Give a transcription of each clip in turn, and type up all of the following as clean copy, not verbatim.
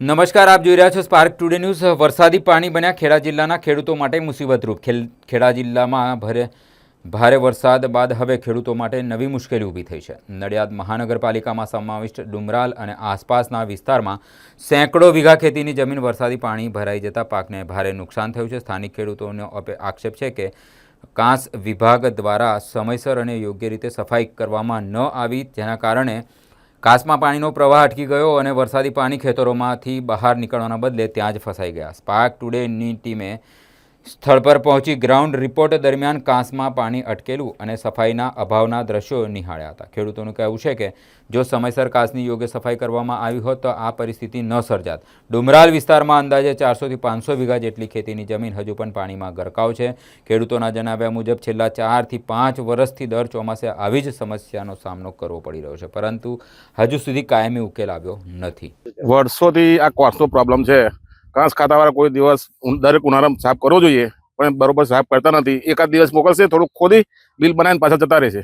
નમસ્કાર, આપ જોઈ રહ્યા છો સ્પાર્ક ટુડે ન્યૂઝ। વરસાદી પાણી બન્યા ખેડા જિલ્લાના ખેડૂતો માટે મુસીબતરૂપ। ખેડા જિલ્લામાં ભારે વરસાદ બાદ હવે ખેડૂતો માટે નવી મુશ્કેલી ઊભી થઈ છે। નડિયાદ મહાનગરપાલિકામાં સમાવિષ્ટ ડુમરાલ અને આસપાસના વિસ્તારમાં સેંકડો વીઘા ખેતીની જમીન વરસાદી પાણી ભરાઈ જતા પાકને ભારે નુકસાન થયું છે। સ્થાનિક ખેડૂતોનો આક્ષેપ છે કે કાંસ વિભાગ દ્વારા સમયસર અને યોગ્ય રીતે સફાઈ કરવામાં ન આવી, જેના કારણે કાસમાં પાણીનો પ્રવાહ અટકી ગયો અને વરસાદી પાણી ખેતરોમાંથી બહાર નીકળવાના બદલે ત્યાં જ ફસાઈ ગયા। સ્પાર્ક ટુડેની ટીમે સ્થળ પર પહોંચી ગ્રાઉન્ડ રિપોર્ટ દરમિયાન કાંસમાં પાણી અટકેલું અને સફાઈના અભાવના દ્રશ્યો નિહાળ્યા હતા। ખેડૂતોનું કહેવું છે કે જો સમયસર કાંસની યોગ્ય સફાઈ કરવામાં આવી હોત તો આ પરિસ્થિતિ ન સર્જાત। ડુમરાલ વિસ્તારમાં અંદાજે 400 થી 500 વીઘા જેટલી ખેતીની જમીન હજુ પણ પાણીમાં ગરકાવ છે। ખેડૂતોના જણાવ્યા મુજબ છેલ્લા 4 થી 5 વર્ષથી દર ચોમાસે આવી જ સમસ્યાનો સામનો કરવો પડી રહ્યો છે, પરંતુ હજુ સુધી કાયમી ઉકેલ આવ્યો નથી। વર્ષોથી આ કાંસનો પ્રોબ્લેમ છે। કાંસ ખાતાવાળા કોઈ દિવસ દરેક ઉનાળામાં સાફ કરવો જોઈએ, પણ બરોબર સાફ કરતા નથી। એકાદ દિવસ મોકલશે, થોડુંક ખોદી બિલ બનાવીને પાછા જતા રહેશે।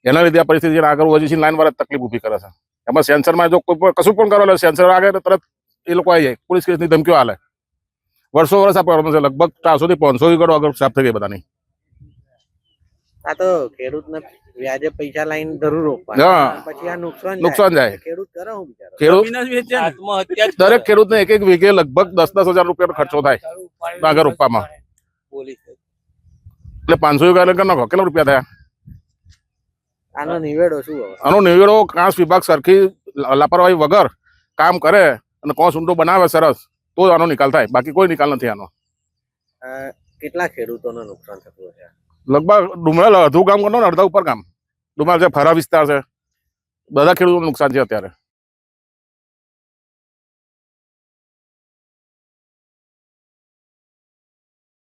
એના લીધે આ પરિસ્થિતિ આગળ ઓજીસી લાઈનવાળા તકલીફ ઊભી કરે છે। એમાં સેન્સરમાં જો કોઈ કશું પણ કરો સેન્સર આગળ તરત એ લોકો આવી જાય, પોલીસ કેસની ધમકીઓ હાલે। વર્ષો વર્ષ આ પ્રોબ્લેમ છે। લગભગ 400 થી 500 વીઘા આગળ સાફ થઈ ગઈ બધાની। આ તો ખેડૂતને વ્યાજે પૈસા લાઈન જરૂર રોપવા, પછી આ નુકસાન જાય। ખેડૂત કરે હું બિચારો? ખેડૂત દરેક ખેડૂતને એક વીઘે લગભગ 10-10 હજાર રૂપિયાનો ખર્ચો થાય આગળ રોપવામાં। એટલે 500 વીઘા એટલે નાખો કેટલા રૂપિયા થયા? આનો નિવેડો શું હવે? આનો નિવેડો કાંસ વિભાગ સરખી લાપરવાહી વગર કામ કરે અને કાંસ ઊંડો બનાવે સરસ, તો આનો નિકાલ થાય, બાકી કોઈ નિકાલ નથી આનો। કેટલા ખેડૂતોને નુકસાન થતું છે? લગભગ ડુમરાલ અડધું ગામ કરો ને અડધા ઉપર ગામ ડુમરાલ છે, ફરા વિસ્તાર છે, બધા ખેડૂતોનું નુકસાન છે અત્યારે।